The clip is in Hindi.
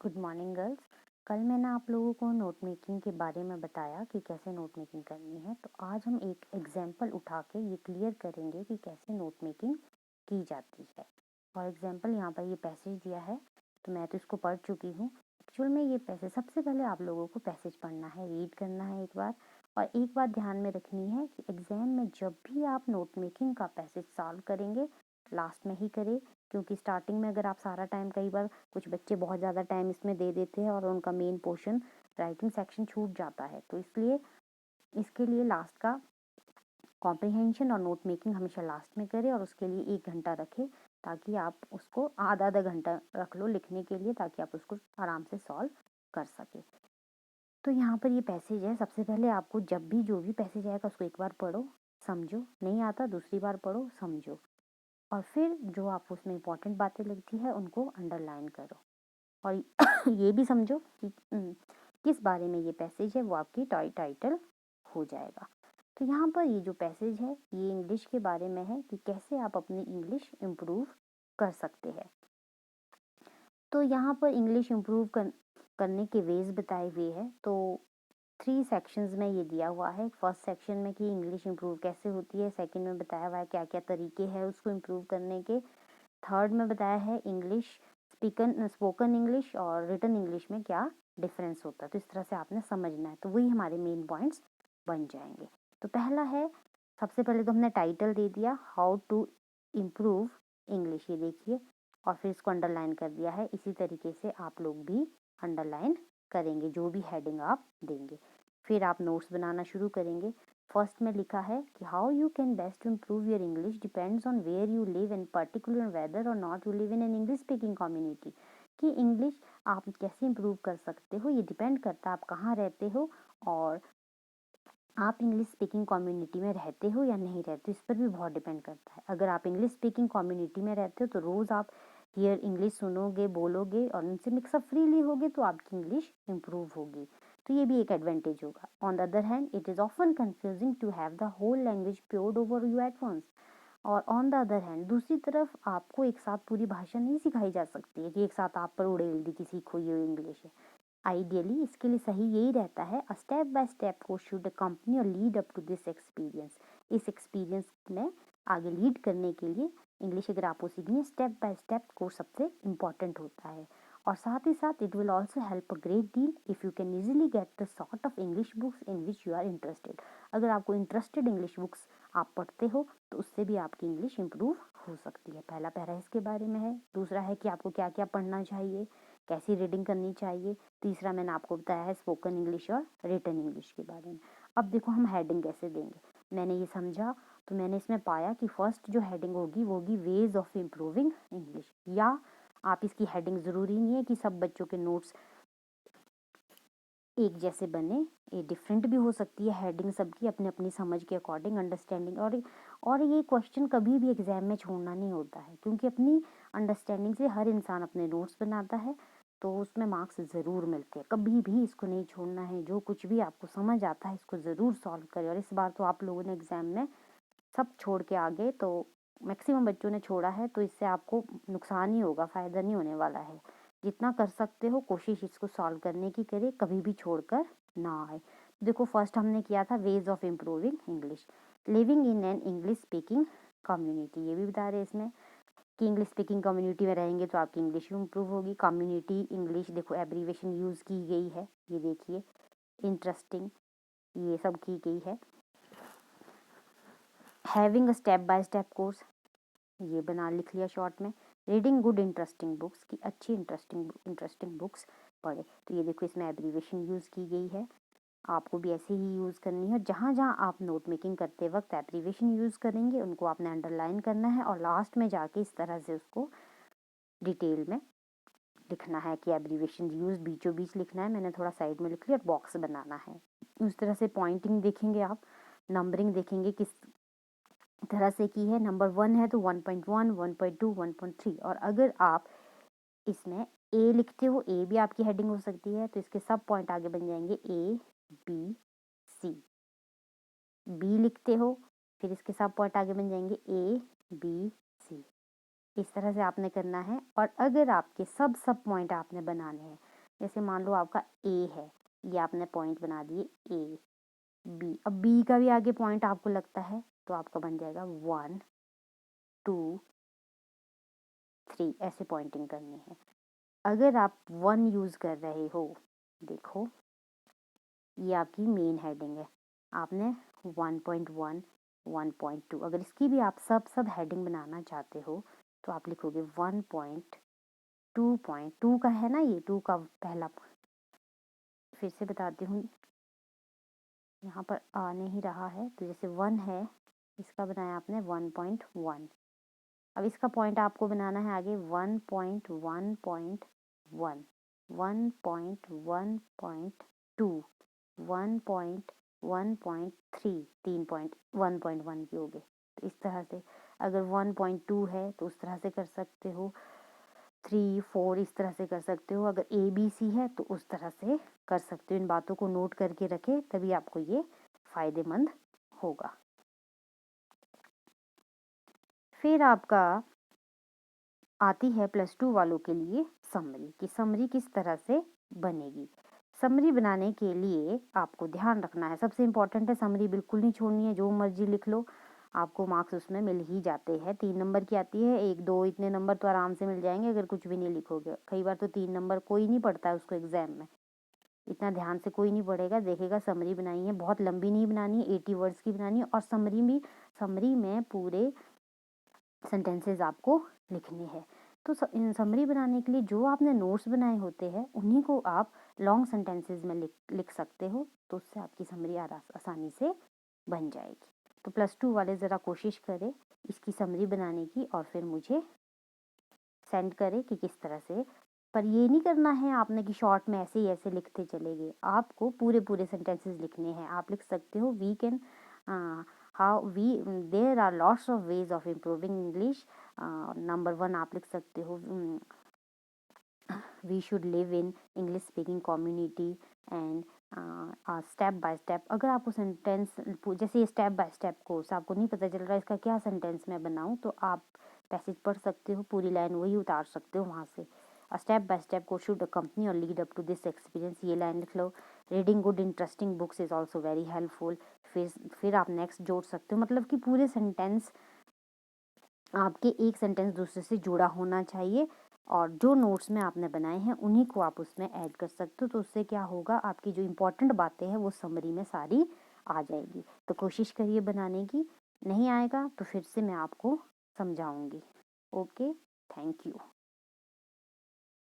Good morning girls. कल मैंने आप लोगों को नोट मेकिंग के बारे में बताया कि कैसे नोट मेकिंग करनी है। तो आज हम एक एग्जाम्पल उठा के ये क्लियर करेंगे कि कैसे नोट मेकिंग की जाती है। फॉर एग्जाम्पल यहाँ पर ये पैसेज दिया है, तो मैं तो इसको पढ़ चुकी हूँ। एक्चुअल में ये पैसेज, सबसे पहले आप लोगों को पैसेज पढ़ना है, रीड करना है एक बार। और एक बात ध्यान में रखनी है कि एग्जाम में जब भी आप नोट मेकिंग का पैसेज सॉल्व करेंगे, लास्ट में ही करें, क्योंकि स्टार्टिंग में अगर आप सारा टाइम, कई बार कुछ बच्चे बहुत ज़्यादा टाइम इसमें दे देते हैं और उनका मेन पोर्शन राइटिंग सेक्शन छूट जाता है। तो इसलिए इसके लिए लास्ट का कॉम्प्रिहेंशन और नोट मेकिंग हमेशा लास्ट में करें, और उसके लिए 1 घंटा रखें, ताकि आप उसको आधा आधा घंटा रख लो लिखने के लिए, ताकि आप उसको आराम से सॉल्व कर सके। तो यहाँ पर ये पैसेज है। सबसे पहले आपको जब भी जो भी पैसेज आएगा उसको एक बार पढ़ो, समझो, नहीं आता दूसरी बार पढ़ो, समझो, और फिर जो आपको उसमें इंपॉर्टेंट बातें लगती है उनको अंडरलाइन करो। और ये भी समझो कि किस बारे में ये पैसेज है, वो आपकी टाइटल हो जाएगा। तो यहाँ पर ये जो पैसेज है ये इंग्लिश के बारे में है कि कैसे आप अपनी इंग्लिश इम्प्रूव कर सकते हैं। तो यहाँ पर इंग्लिश इम्प्रूव करने के वेज बताए हुए हैं। तो 3 सेक्शंस में ये दिया हुआ है। फर्स्ट सेक्शन में कि इंग्लिश इम्प्रूव कैसे होती है, सेकंड में बताया हुआ है क्या क्या तरीके हैं उसको इम्प्रूव करने के, थर्ड में बताया है इंग्लिश स्पोकन इंग्लिश और रिटन इंग्लिश में क्या डिफरेंस होता है। तो इस तरह से आपने समझना है। तो वही हमारे मेन पॉइंट्स बन जाएंगे। तो पहला है, सबसे पहले तो हमने टाइटल दे दिया, हाउ टू इम्प्रूव इंग्लिश, ये देखिए, और फिर इसको अंडरलाइन कर दिया है। इसी तरीके से आप लोग भी अंडरलाइन करेंगे जो भी हेडिंग आप देंगे। फिर आप नोट्स बनाना शुरू करेंगे। फर्स्ट में लिखा है कि how you can best improve your English depends on where you live in particular whether or not you live in an English speaking community. कि इंग्लिश आप कैसे इम्प्रूव कर सकते हो ये डिपेंड करता है आप कहाँ रहते हो, और आप इंग्लिश स्पीकिंग कम्युनिटी में रहते हो या नहीं रहते, इस पर भी बहुत डिपेंड करता है। अगर आप इंग्लिश स्पीकिंग कम्युनिटी में रहते हो तो रोज़ आप हियर इंग्लिश सुनोगे, बोलोगे और उनसे मिक्सअप फ्रीली होगे, तो आपकी इंग्लिश इम्प्रूव होगी। तो ये भी एक एडवांटेज होगा। On the other hand it is often confusing to have the whole language poured over you at once. और ऑन द अदर हैंड, दूसरी तरफ आपको एक साथ पूरी भाषा नहीं सिखाई जा सकती है कि एक साथ आप पर उड़ेल दी की सीखो ये इंग्लिश है। आइडियली इसके लिए सही यही रहता है, a step by step course should accompany और lead up to this experience. इस एक्सपीरियंस में आगे लीड करने के लिए इंग्लिश अगर आपको सीखनी है, स्टेप बाय स्टेप कोर्स सबसे इम्पॉर्टेंट होता है। और साथ ही साथ it will also help a great deal if you can easily get the sort of English books in which you are interested. अगर आपको इंटरेस्टेड इंग्लिश बुक्स आप पढ़ते हो तो उससे भी आपकी इंग्लिश इम्प्रूव हो सकती है। पहला पैरा इसके बारे में है। दूसरा है कि आपको क्या क्या पढ़ना चाहिए, कैसी रीडिंग करनी चाहिए। तीसरा मैंने आपको बताया है स्पोकन इंग्लिश और रिटन इंग्लिश के बारे में। अब देखो हम हेडिंग कैसे देंगे। मैंने ये समझा तो मैंने इसमें पाया कि फर्स्ट जो हेडिंग होगी वो होगी वेज ऑफ इम्प्रूविंग इंग्लिश। या आप इसकी हेडिंग ज़रूरी नहीं है कि सब बच्चों के नोट्स एक जैसे बने, ये डिफरेंट भी हो सकती है हेडिंग सबकी अपनी अपनी समझ के अकॉर्डिंग, अंडरस्टैंडिंग। और ये क्वेश्चन कभी भी एग्जाम में छोड़ना नहीं होता है, क्योंकि अपनी अंडरस्टैंडिंग से हर इंसान अपने नोट्स बनाता है, तो उसमें मार्क्स ज़रूर मिलते हैं। कभी भी इसको नहीं छोड़ना है। जो कुछ भी आपको समझ आता है इसको ज़रूर सॉल्व करें। और इस बार तो आप लोगों ने एग्ज़ाम में सब छोड़ के आ गए, तो मैक्सिमम बच्चों ने छोड़ा है, तो इससे आपको नुकसान ही होगा, फ़ायदा नहीं होने वाला है। जितना कर सकते हो कोशिश इसको सॉल्व करने की करें, कभी भी छोड़कर ना आए। देखो फर्स्ट हमने किया था veg of improving English, living in an English speaking community. ये भी बता रहे इसमें कि इंग्लिश स्पीकिंग कम्युनिटी में रहेंगे तो आपकी इंग्लिश भी इम्प्रूव होगी। कम्युनिटी इंग्लिश, देखो एब्रीवेशन यूज़ की गई है, ये देखिए, इंटरेस्टिंग, ये सब की गई है। Having a step by step course, ये बना लिख लिया शॉर्ट में। रीडिंग गुड इंटरेस्टिंग बुक्स, की अच्छी इंटरेस्टिंग बुक्स पढ़े। तो ये देखो इसमें एब्रीवेशन यूज़ की गई है, आपको भी ऐसे ही यूज़ करनी है। जहाँ जहाँ आप नोट मेकिंग करते वक्त एब्रीवेशन यूज़ करेंगे उनको आपने अंडरलाइन करना है, और लास्ट में जाके इस तरह से उसको डिटेल में लिखना है कि एब्रीवेशन यूज़ बीचों बीच लिखना है। मैंने थोड़ा साइड में लिख लिया और बॉक्स बनाना है। उस तरह से पॉइंटिंग देखेंगे आप, नंबरिंग देखेंगे किस तरह से की है। नंबर 1 है तो 1.1, 1.2, 1.3। और अगर आप इसमें ए लिखते हो, ए भी आपकी हेडिंग हो सकती है, तो इसके सब पॉइंट आगे बन जाएंगे ए, बी, सी। बी लिखते हो, फिर इसके सब पॉइंट आगे बन जाएंगे ए, बी, सी। इस तरह से आपने करना है। और अगर आपके सब पॉइंट आपने बनाने हैं जैसे मान लो आपका ए है, ये आपने पॉइंट बना दिए ए बी, अब बी का भी आगे पॉइंट आपको लगता है तो आपका बन जाएगा 1 2 3, ऐसे पॉइंटिंग करनी है। अगर आप 1 यूज़ कर रहे हो, देखो ये आपकी मेन हेडिंग है, आपने 1.1 1.2, अगर इसकी भी आप सब हेडिंग बनाना चाहते हो तो आप लिखोगे 1.2 का है ना, ये 2 का पहला, फिर से बताती हूँ, यहाँ पर आ नहीं रहा है, तो जैसे 1 है, इसका बनाया आपने 1.1, अब इसका पॉइंट आपको बनाना है आगे 1.1.1 1.1.2 1.1.3, 3 पॉइंट 1.1 की हो गए। तो इस तरह से अगर 1.2 है तो उस तरह से कर सकते हो, 3 4 इस तरह से कर सकते हो, अगर ABC है तो उस तरह से कर सकते हो। इन बातों को नोट करके रखें, तभी आपको ये फायदेमंद होगा। फिर आपका आती है +2 वालों के लिए समरी, कि समरी किस तरह से बनेगी। समरी बनाने के लिए आपको ध्यान रखना है, सबसे इम्पोर्टेंट है समरी बिल्कुल नहीं छोड़नी है, जो मर्जी लिख लो, आपको मार्क्स उसमें मिल ही जाते हैं। 3 नंबर की आती है, 1 2 इतने नंबर तो आराम से मिल जाएंगे अगर कुछ भी नहीं लिखोगे। कई बार तो 3 नंबर कोई नहीं पढ़ता है उसको एग्जाम में, इतना ध्यान से कोई नहीं पढ़ेगा, देखेगा समरी बनाई है, बहुत लंबी नहीं बनानी है, 80 वर्ड्स की बनानी है, और समरी में पूरे सेंटेंसेस आपको लिखने हैं। तो समरी बनाने के लिए जो आपने नोट्स बनाए होते हैं उन्हीं को आप लॉन्ग सेंटेंसेस में लिख सकते हो, तो उससे आपकी समरी आसानी से बन जाएगी। तो +2 वाले ज़रा कोशिश करें इसकी समरी बनाने की, और फिर मुझे सेंड करें कि किस तरह से। पर ये नहीं करना है आपने कि शॉर्ट में ऐसे ही ऐसे लिखते चले गए, आपको पूरे सेंटेंसेस लिखने हैं। आप लिख सकते हो we can how we there are lots of ways of improving English. Number 1 आप लिख सकते हो we should live in English speaking community and step by step. अगर आपको सेंटेंस जैसे स्टेप बाय स्टेप कोर्स आपको नहीं पता चल रहा है इसका क्या सेंटेंस मैं बनाऊं, तो आप पैसेज पढ़ सकते हो, पूरी लाइन वही उतार सकते हो वहाँ से। Step by step course should accompany और lead up to this experience, ये लाइन लिख लो। Reading good interesting books is also very helpful. फिर आप नेक्स्ट जोड़ सकते हो, मतलब कि पूरे सेंटेंस आपके एक सेंटेंस दूसरे से जुड़ा होना चाहिए, और जो नोट्स में आपने बनाए हैं उन्हीं को आप उसमें ऐड कर सकते हो। तो उससे क्या होगा, आपकी जो इम्पोर्टेंट बातें हैं वो समरी में सारी आ जाएगी। तो कोशिश करिए बनाने की, नहीं आएगा तो फिर से मैं आपको समझाऊंगी। Okay, thank you.